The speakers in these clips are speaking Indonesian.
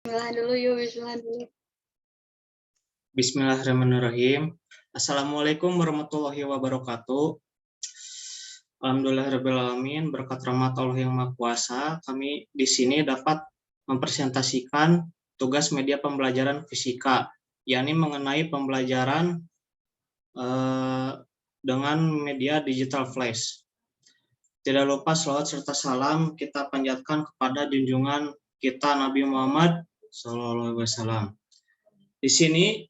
Bismillah dulu yuk, bismillah dulu. Bismillahirrahmanirrahim. Assalamualaikum warahmatullahi wabarakatuh. Alhamdulillahirrahmanirrahim. Berkat rahmat Allah yang Maha Kuasa, kami di sini dapat mempresentasikan tugas media pembelajaran fisika, yakni mengenai pembelajaran dengan media digital flash. Tidak lupa selawat serta salam kita panjatkan kepada junjungan kita Nabi Muhammad SAW. Di sini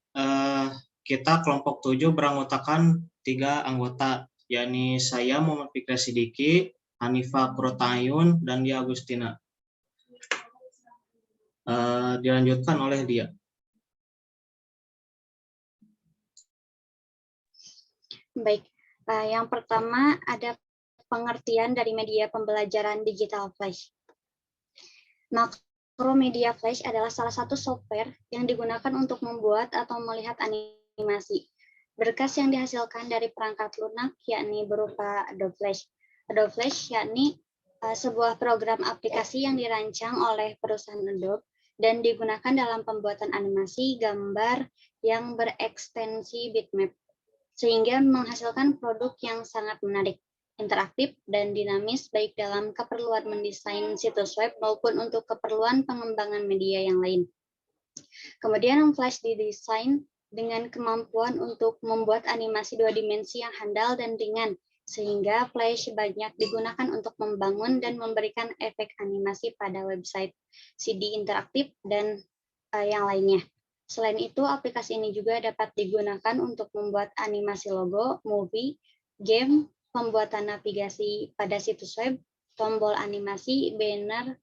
kita kelompok 7 beranggotakan 3 anggota, yakni saya Muhammad Fikri Sidiki, Hanifah Protayun, dan Dia Agustina. Dilanjutkan oleh dia. Baik, yang pertama ada pengertian dari media pembelajaran digital flash. Makromedia flash adalah salah satu software yang digunakan untuk membuat atau melihat animasi. Berkas yang dihasilkan dari perangkat lunak yakni berupa Adobe Flash. Adobe Flash yakni sebuah program aplikasi yang dirancang oleh perusahaan Adobe dan digunakan dalam pembuatan animasi gambar yang berekstensi bitmap, sehingga menghasilkan produk yang sangat menarik, interaktif, dan dinamis baik dalam keperluan mendesain situs web maupun untuk keperluan pengembangan media yang lain. Kemudian Flash didesain dengan kemampuan untuk membuat animasi 2 dimensi yang handal dan ringan, sehingga Flash banyak digunakan untuk membangun dan memberikan efek animasi pada website, CD interaktif, dan yang lainnya. Selain itu, aplikasi ini juga dapat digunakan untuk membuat animasi logo, movie, game, pembuatan navigasi pada situs web, tombol animasi, banner,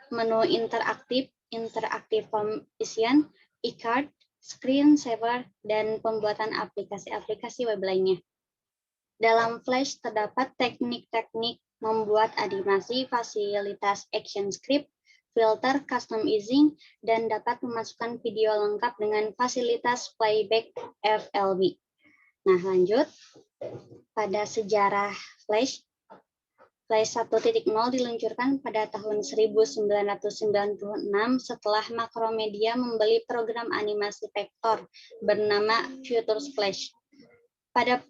menu interaktif, interactive function, e-card, screen saver, dan pembuatan aplikasi-aplikasi web lainnya. Dalam Flash terdapat teknik-teknik membuat animasi, fasilitas action script, filter, customizing, dan dapat memasukkan video lengkap dengan fasilitas playback FLV. Nah, lanjut. Pada sejarah Flash, Flash 1.0 diluncurkan pada tahun 1996 setelah Macromedia membeli program animasi vektor bernama Future Flash. Pada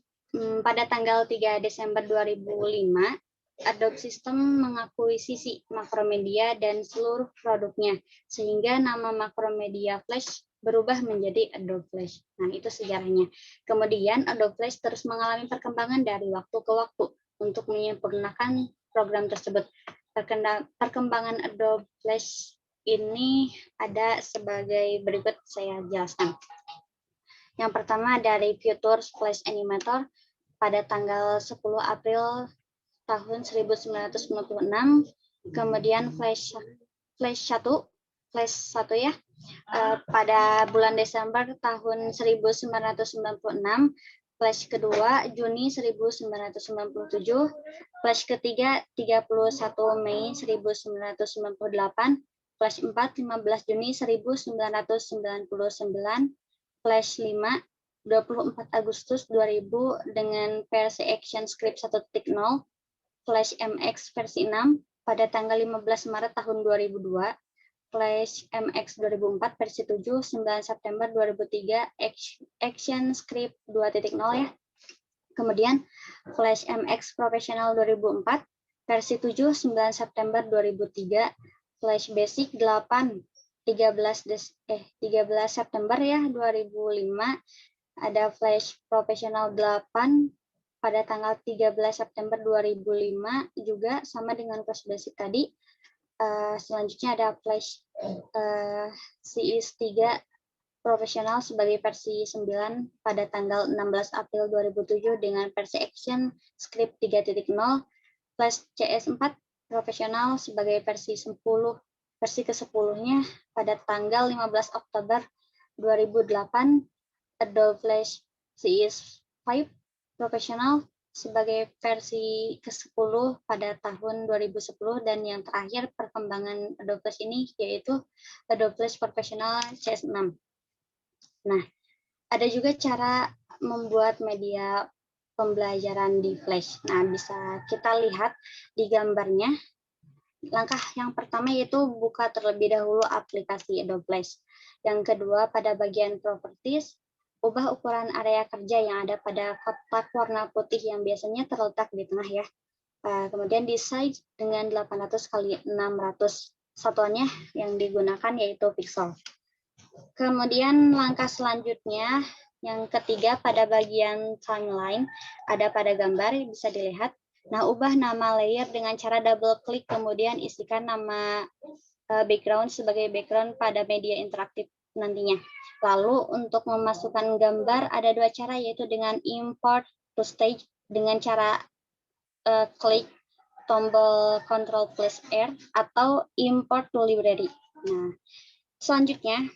tanggal 3 Desember 2005, Adobe System mengakuisisi Macromedia dan seluruh produknya, sehingga nama Macromedia Flash berubah menjadi Adobe Flash. Nah, itu sejarahnya. Kemudian Adobe Flash terus mengalami perkembangan dari waktu ke waktu untuk menyempurnakan program tersebut. Perkembangan Adobe Flash ini ada sebagai berikut, saya jelaskan. Yang pertama dari Future Flash Animator pada tanggal 10 April tahun 1996, kemudian Flash 1 ya, pada bulan Desember tahun 1996, Flash kedua Juni 1997, Flash ketiga 31 Mei 1998, Flash 4 15 Juni 1999, Flash 5 24 Agustus 2000 dengan versi ActionScript 1.0, Flash MX versi 6 pada tanggal 15 Maret tahun 2002, Flash MX 2004 versi 7 9 September 2003, ActionScript 2.0 ya. Kemudian Flash MX Professional 2004 versi 7 9 September 2003, Flash Basic 8 13 September ya 2005, ada Flash Professional 8 pada tanggal 13 September 2005 juga sama dengan Flash Basic tadi. Selanjutnya ada Flash CX3 Professional sebagai versi 9 pada tanggal 16 April 2007 dengan versi Action Script 3.0, Flash CS4 Professional sebagai versi ke-10-nya pada tanggal 15 Oktober 2008, Adobe Flash CS5 Professional sebagai versi ke-10 pada tahun 2010, dan yang terakhir perkembangan Adobe Flash ini yaitu Adobe Flash Professional CS6. Nah, ada juga cara membuat media pembelajaran di Flash. Nah, bisa kita lihat di gambarnya. Langkah yang pertama yaitu buka terlebih dahulu aplikasi Adobe Flash. Yang kedua, pada bagian Properties, ubah ukuran area kerja yang ada pada kotak warna putih yang biasanya terletak di tengah ya. Kemudian di size dengan 800 kali 600. Satuannya yang digunakan yaitu pixel. Kemudian langkah selanjutnya, yang ketiga pada bagian timeline, ada pada gambar bisa dilihat. Nah, ubah nama layer dengan cara double klik, kemudian isikan nama background sebagai background pada media interaktif nantinya. Lalu untuk memasukkan gambar ada dua cara, yaitu dengan import to stage dengan cara klik tombol Ctrl plus R atau import to library. Nah, selanjutnya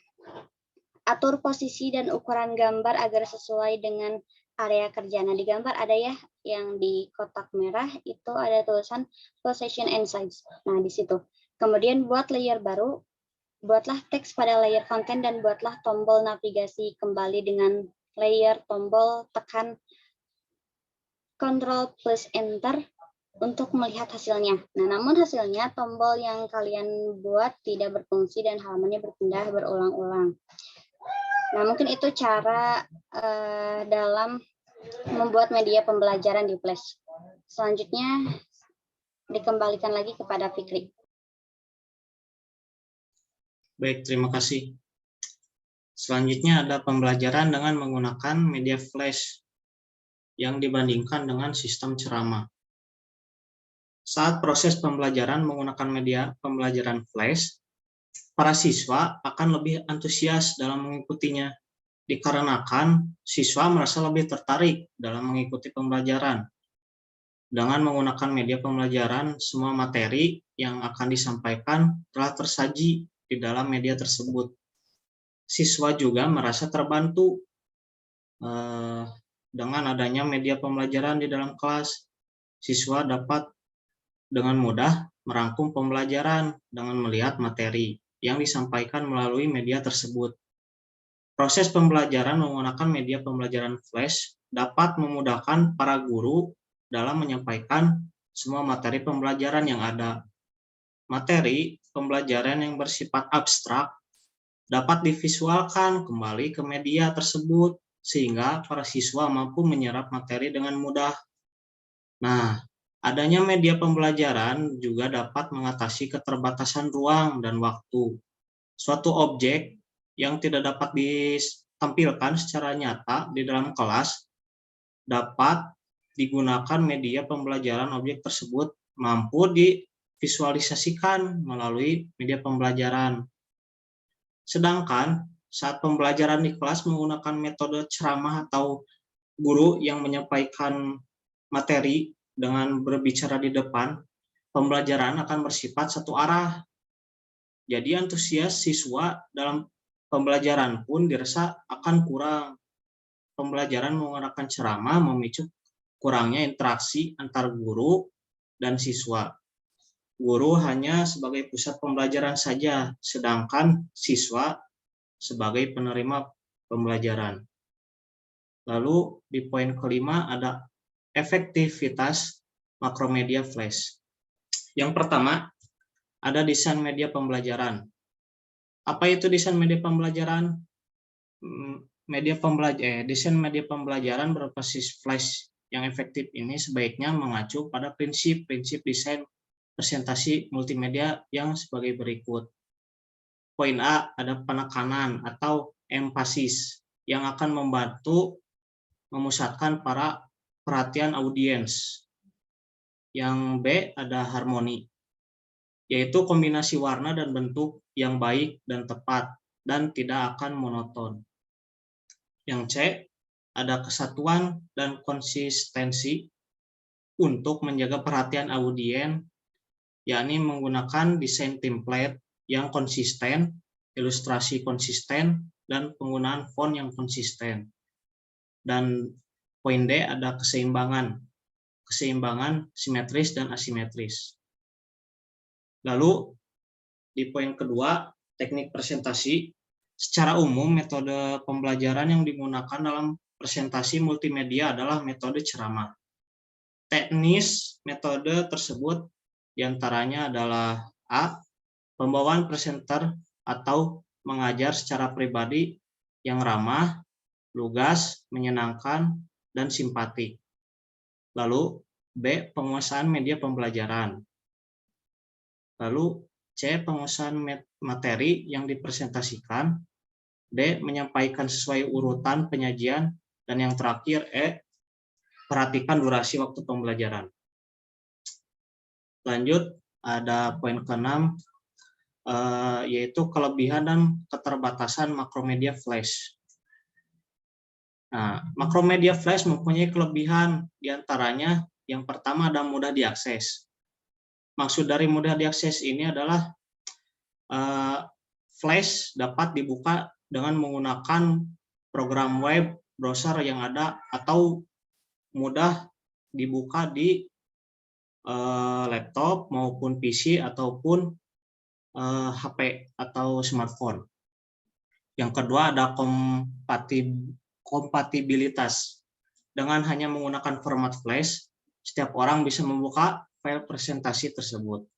atur posisi dan ukuran gambar agar sesuai dengan area kerja. Nah, di gambar ada ya yang di kotak merah itu ada tulisan position and size. Nah, di situ. Kemudian buat layer baru, buatlah teks pada layer konten dan buatlah tombol navigasi kembali dengan layer tombol tekan Ctrl plus Enter untuk melihat hasilnya. Nah, namun hasilnya tombol yang kalian buat tidak berfungsi dan halamannya berpindah berulang-ulang. Nah, mungkin itu cara dalam membuat media pembelajaran di Flash. Selanjutnya dikembalikan lagi kepada Fikri. Baik, terima kasih. Selanjutnya ada pembelajaran dengan menggunakan media Flash yang dibandingkan dengan sistem ceramah. Saat proses pembelajaran menggunakan media pembelajaran Flash, para siswa akan lebih antusias dalam mengikutinya, dikarenakan siswa merasa lebih tertarik dalam mengikuti pembelajaran. Dengan menggunakan media pembelajaran, semua materi yang akan disampaikan telah tersaji di dalam media tersebut. Siswa juga merasa terbantu dengan adanya media pembelajaran di dalam kelas. Siswa dapat dengan mudah merangkum pembelajaran dengan melihat materi yang disampaikan melalui media tersebut. Proses pembelajaran menggunakan media pembelajaran Flash dapat memudahkan para guru dalam menyampaikan semua materi pembelajaran yang ada. Materi pembelajaran yang bersifat abstrak dapat divisualkan kembali ke media tersebut sehingga para siswa mampu menyerap materi dengan mudah. Nah, adanya media pembelajaran juga dapat mengatasi keterbatasan ruang dan waktu. Suatu objek yang tidak dapat ditampilkan secara nyata di dalam kelas dapat digunakan media pembelajaran objek tersebut mampu divisualisasikan melalui media pembelajaran. Sedangkan saat pembelajaran di kelas menggunakan metode ceramah atau guru yang menyampaikan materi dengan berbicara di depan, pembelajaran akan bersifat satu arah. Jadi antusias siswa dalam pembelajaran pun dirasa akan kurang. Pembelajaran menggunakan ceramah memicu kurangnya interaksi antar guru dan siswa. Guru hanya sebagai pusat pembelajaran saja, sedangkan siswa sebagai penerima pembelajaran. Lalu di poin kelima ada efektivitas makromedia Flash. Yang pertama, ada desain media pembelajaran. Apa itu desain media pembelajaran? Desain media pembelajaran berbasis Flash yang efektif ini sebaiknya mengacu pada prinsip-prinsip desain presentasi multimedia yang sebagai berikut. Poin A, ada penekanan atau emphasis yang akan membantu memusatkan perhatian audiens. Yang B, ada harmoni, yaitu kombinasi warna dan bentuk yang baik dan tepat dan tidak akan monoton. Yang C, ada kesatuan dan konsistensi untuk menjaga perhatian audiens, yakni menggunakan desain template yang konsisten, ilustrasi konsisten, dan penggunaan font yang konsisten. Dan poin D ada keseimbangan simetris dan asimetris. Lalu di poin kedua, teknik presentasi. Secara umum metode pembelajaran yang digunakan dalam presentasi multimedia adalah metode ceramah. Teknis metode tersebut Di antaranya adalah A. Pembawaan presenter atau mengajar secara pribadi yang ramah, lugas, menyenangkan, dan simpatik. Lalu B. Penguasaan media pembelajaran. Lalu C. Penguasaan materi yang dipresentasikan. D. Menyampaikan sesuai urutan penyajian. Dan yang terakhir E. Perhatikan durasi waktu pembelajaran. Lanjut, ada poin ke-6, yaitu kelebihan dan keterbatasan makromedia flash. Nah, makromedia flash mempunyai kelebihan, diantaranya yang pertama ada mudah diakses. Maksud dari mudah diakses ini adalah flash dapat dibuka dengan menggunakan program web, browser yang ada, atau mudah dibuka di laptop maupun PC ataupun HP atau smartphone. Yang kedua ada kompatibilitas. Dengan hanya menggunakan format flash, setiap orang bisa membuka file presentasi tersebut.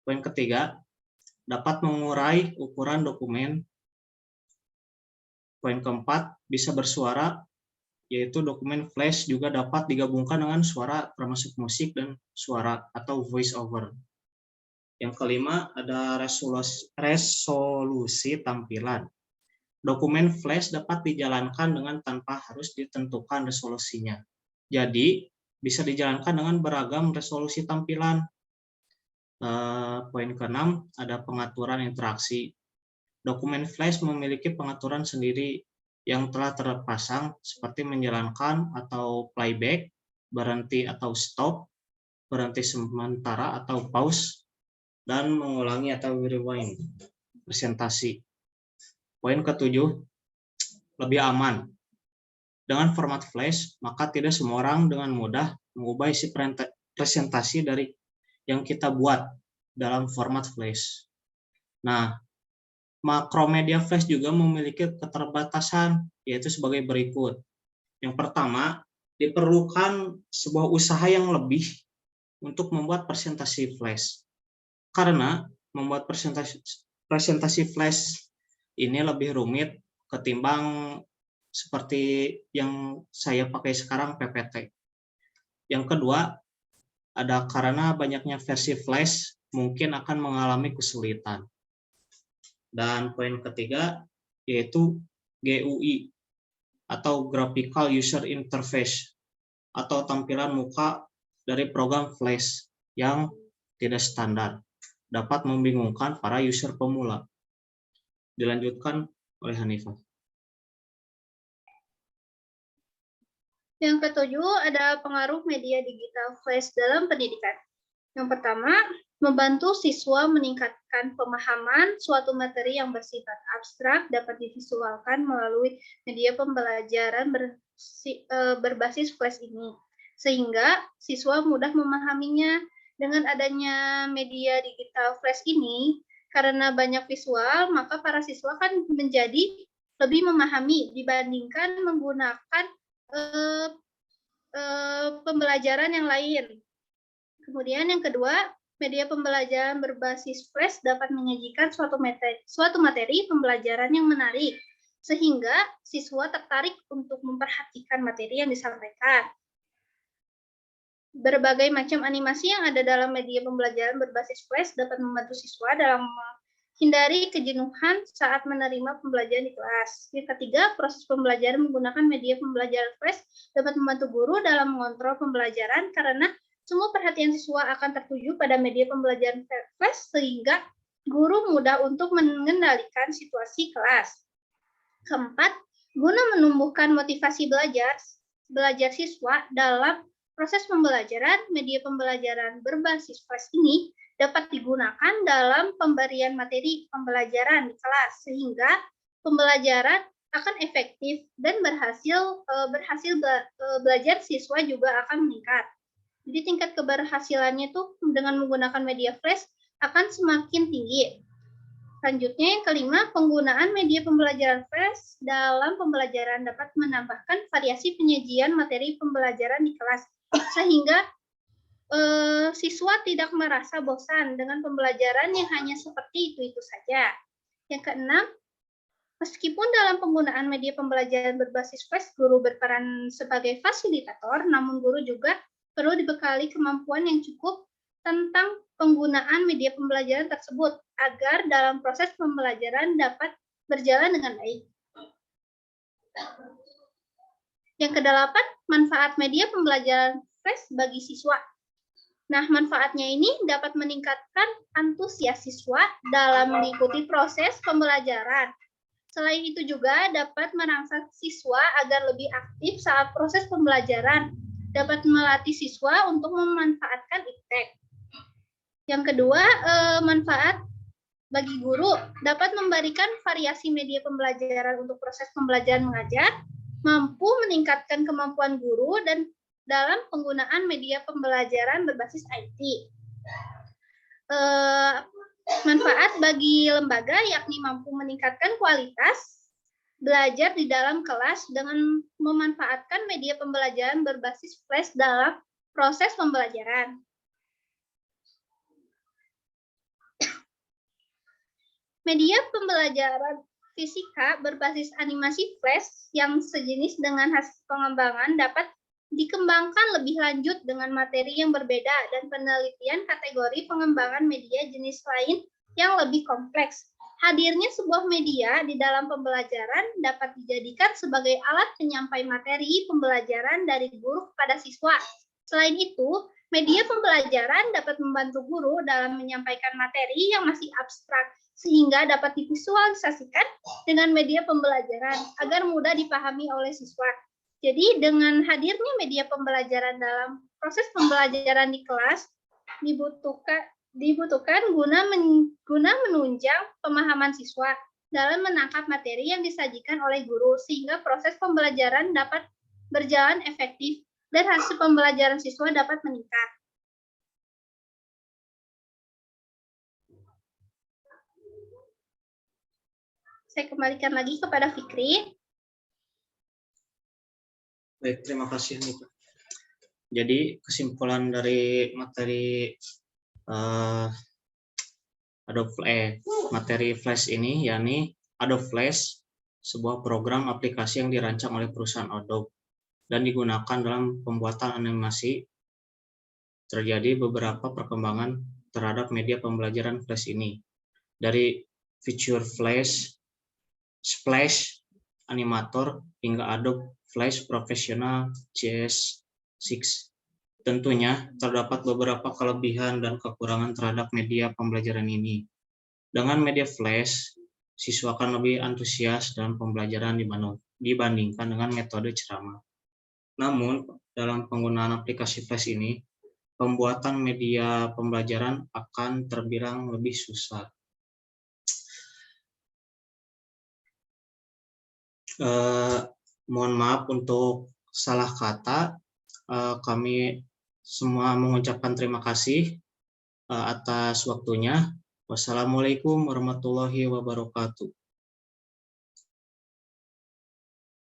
Poin ketiga, dapat mengurai ukuran dokumen. Poin keempat, bisa bersuara, yaitu dokumen flash juga dapat digabungkan dengan suara termasuk musik dan suara atau voice over. Yang kelima ada resolusi tampilan. Dokumen flash dapat dijalankan dengan tanpa harus ditentukan resolusinya. Jadi bisa dijalankan dengan beragam resolusi tampilan. Poin ke-6 ada pengaturan interaksi. Dokumen flash memiliki pengaturan sendiri yang telah terpasang seperti menjalankan atau playback, berhenti atau stop, berhenti sementara atau pause, dan mengulangi atau rewind presentasi. Poin ke-7, lebih aman. Dengan format flash, maka tidak semua orang dengan mudah mengubah isi presentasi dari yang kita buat dalam format flash. Nah, makromedia flash juga memiliki keterbatasan, yaitu sebagai berikut. Yang pertama, diperlukan sebuah usaha yang lebih untuk membuat presentasi flash. Karena membuat presentasi flash ini lebih rumit ketimbang seperti yang saya pakai sekarang, PPT. Yang kedua, ada karena banyaknya versi flash mungkin akan mengalami kesulitan. Dan poin ketiga yaitu GUI atau Graphical User Interface atau tampilan muka dari program flash yang tidak standar, dapat membingungkan para user pemula. Dilanjutkan oleh Hanifah. Yang ketujuh ada pengaruh media digital flash dalam pendidikan. Yang pertama, membantu siswa meningkatkan pemahaman suatu materi yang bersifat abstrak dapat divisualkan melalui media pembelajaran berbasis flash ini, sehingga siswa mudah memahaminya. Dengan adanya media digital flash ini, karena banyak visual, maka para siswa kan menjadi lebih memahami dibandingkan menggunakan pembelajaran yang lain. Kemudian yang kedua, media pembelajaran berbasis flash dapat menyajikan suatu materi pembelajaran yang menarik, sehingga siswa tertarik untuk memperhatikan materi yang disampaikan. Berbagai macam animasi yang ada dalam media pembelajaran berbasis flash dapat membantu siswa dalam menghindari kejenuhan saat menerima pembelajaran di kelas. Yang ketiga, proses pembelajaran menggunakan media pembelajaran flash dapat membantu guru dalam mengontrol pembelajaran karena semua perhatian siswa akan tertuju pada media pembelajaran flash sehingga guru mudah untuk mengendalikan situasi kelas. Keempat, guna menumbuhkan motivasi belajar siswa dalam proses pembelajaran, media pembelajaran berbasis flash ini dapat digunakan dalam pemberian materi pembelajaran di kelas sehingga pembelajaran akan efektif dan berhasil belajar siswa juga akan meningkat. Jadi tingkat keberhasilannya itu dengan menggunakan media flash akan semakin tinggi. Selanjutnya yang kelima, penggunaan media pembelajaran flash dalam pembelajaran dapat menambahkan variasi penyajian materi pembelajaran di kelas sehingga siswa tidak merasa bosan dengan pembelajaran yang hanya seperti itu-itu saja. Yang keenam, meskipun dalam penggunaan media pembelajaran berbasis Flash, guru berperan sebagai fasilitator, namun guru juga perlu dibekali kemampuan yang cukup tentang penggunaan media pembelajaran tersebut agar dalam proses pembelajaran dapat berjalan dengan baik. Yang kedelapan, manfaat media pembelajaran Flash bagi siswa. Nah, manfaatnya ini dapat meningkatkan antusias siswa dalam mengikuti proses pembelajaran. Selain itu juga dapat merangsang siswa agar lebih aktif saat proses pembelajaran, dapat melatih siswa untuk memanfaatkan iptek. Yang kedua, manfaat bagi guru dapat memberikan variasi media pembelajaran untuk proses pembelajaran mengajar, mampu meningkatkan kemampuan guru dan dalam penggunaan media pembelajaran berbasis IT. Manfaat bagi lembaga yakni mampu meningkatkan kualitas belajar di dalam kelas dengan memanfaatkan media pembelajaran berbasis Flash dalam proses pembelajaran. Media pembelajaran fisika berbasis animasi Flash yang sejenis dengan hasil pengembangan dapat dikembangkan lebih lanjut dengan materi yang berbeda dan penelitian kategori pengembangan media jenis lain yang lebih kompleks. Hadirnya sebuah media di dalam pembelajaran dapat dijadikan sebagai alat penyampai materi pembelajaran dari guru kepada siswa. Selain itu, media pembelajaran dapat membantu guru dalam menyampaikan materi yang masih abstrak, sehingga dapat divisualisasikan dengan media pembelajaran agar mudah dipahami oleh siswa. Jadi dengan hadirnya media pembelajaran dalam proses pembelajaran di kelas dibutuhkan guna menunjang pemahaman siswa dalam menangkap materi yang disajikan oleh guru sehingga proses pembelajaran dapat berjalan efektif dan hasil pembelajaran siswa dapat meningkat. Saya kembalikan lagi kepada Fikri. Baik, terima kasih Nika. Jadi kesimpulan dari materi materi Flash ini yakni Adobe Flash, sebuah program aplikasi yang dirancang oleh perusahaan Adobe dan digunakan dalam pembuatan animasi. Terjadi beberapa perkembangan terhadap media pembelajaran Flash ini, dari fitur Flash, Splash, Animator, hingga Adobe Flash Professional CS6. Tentunya terdapat beberapa kelebihan dan kekurangan terhadap media pembelajaran ini. Dengan media Flash, siswa akan lebih antusias dalam pembelajaran dibandingkan dengan metode ceramah. Namun, dalam penggunaan aplikasi Flash ini, pembuatan media pembelajaran akan terbilang lebih susah. Mohon maaf untuk salah kata. Kami semua mengucapkan terima kasih atas waktunya. Wassalamualaikum warahmatullahi wabarakatuh.